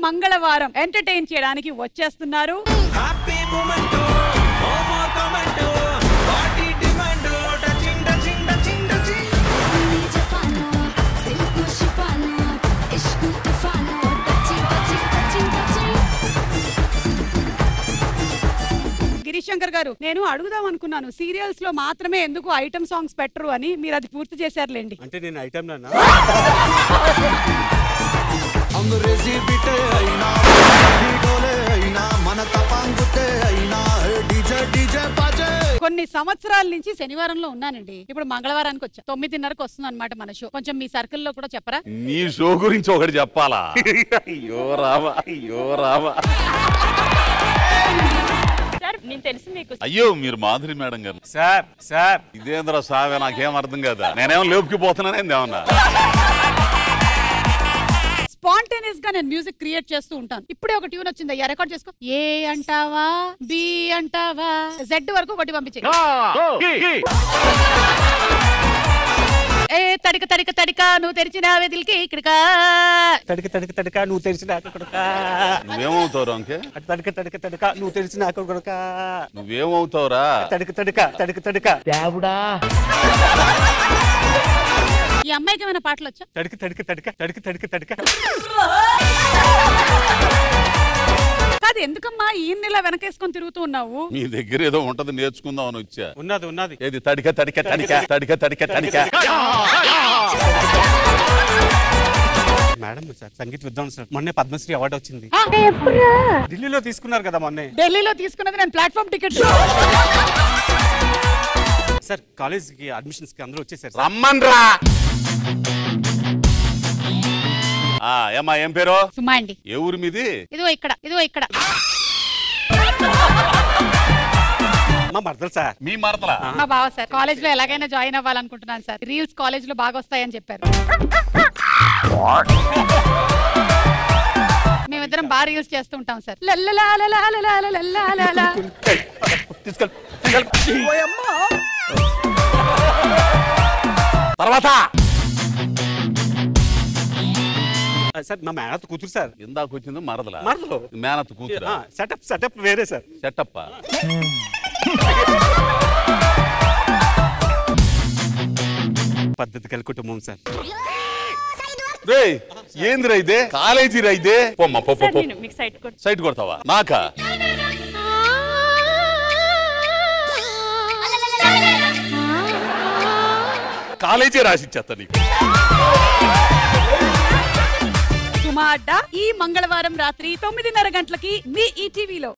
మంగళవారం ఎంటర్టైన్ చేయడానికి వచ్చేస్తున్నారు. గిరిశంకర్ గారు, నేను అడుగుదాం అనుకున్నాను, సీరియల్స్ లో మాత్రమే ఎందుకు ఐటమ్ సాంగ్స్ పెట్టరు అని. మీరు అది పూర్తి చేశారులేండి. అంటే నేను ఐటమ్ నానా? కొన్ని సంవత్సరాల నుంచి శనివారంలో ఉన్నానండి. ఇప్పుడు మంగళవారానికి వచ్చా. 9:30కి వస్తుంది అనమాట మన షో. కొంచెం మీ సర్కిల్ లో కూడా చెప్పరా? నీ షో గురించి ఒకటి చెప్పాలా? అయ్యో రావా, అయ్యో రావా. అయ్యో మీరు మాధురి మేడం గారు. సార్ ఇదేంద్ర సావే, నాకేం అర్థం కదా. నేనేమో లేపుకి పోతున్నానేమన్నా. స్పాంటేనియస్ గా నేను మ్యూజిక్ క్రియేట్ చేస్తూ ఉంటాను. ఇప్పుడే ఒక ట్యూన్ వచ్చింది, అయ్యా రికార్డ్ చేసుకో. ఏ అంటావా, బి అంటావా, జెడ్ వరకు ఒకటి పంపించే. ఏ తడిక తడిక తడిక నువ్వు తెరిచిన వెదిలికి ఇక్కడికా, తడిక తడిక తడిక నువ్వు తెరిచిన నువ్వేమవుతావు అంకే? తడిక తడిక తడిక నువ్వు తెరిచిన కొడుక. నువ్వేమవుతావురా? తడిక తడిక తడిక తడిక దేవుడా. ఈ అమ్మాయికి ఏమైనా పాటలు వచ్చా? తడిక తడిక తడిక తడిక తడిక తడిక. కాదు, ఎందుకమ్మా ఈయన ఇలా వెనకేసుకొని తిరుగుతూ ఉన్నావు? మీ దగ్గర ఏదో ఉంటది, నేర్చుకుందాం అని వచ్చా. ఉన్నది ఏది? తడిక తడిక తడిక తడిక తడిక తడిక. మేడం సార్, సంగీత విద్వాంసం సార్, మొన్నే పద్మశ్రీ అవార్డు వచ్చింది. ఢిల్లీలో తీసుకున్నారు కదా మొన్నే. ఢిల్లీలో తీసుకున్నది నేను ప్లాట్ఫామ్ టికెట్. సార్ కాలేజ్ కి అడ్మిషన్స్ కి అందరూ వచ్చేసారు. రమ్మన్రా. ఏమ్మా, ఏం పేరు? సుమా అండి. ఏ ఊరు మీది? ఇదిగో ఇక్కడ, ఇదిగో ఇక్కడ. మా మరదలు సార్. మీ మరదలా? మా బావ సార్. కాలేజ్ లో ఎలాగైనా జాయిన్ అవ్వాలనుకుంటున్నాను సార్. రీల్స్ కాలేజ్ లో బాగా వస్తాయని చెప్పారు. మేమిద్దరం బాగా రీల్స్ చేస్తూ ఉంటాం సార్. తర్వాత సార్ మా మేనత్ కూతురు సార్. ఇందాక వచ్చింది మరదలా? మరదలు. మేనత్ కూతురు. సెటప్ వేరే సార్. సెటప్ పద్ధతి కలిగి కుటుంబం సార్. ఏందిరా ఇదే? కాలేజీ రా ఇదే? పోమ్మా పో. సైట్ కొడతావా? నాకా? కాలేజీ రాసిచ్చేస్తా నీకు. సుమా అడ్డా ఈ మంగళవారం రాత్రి 9:30 గంటలకి మీ ఈటీవీలో.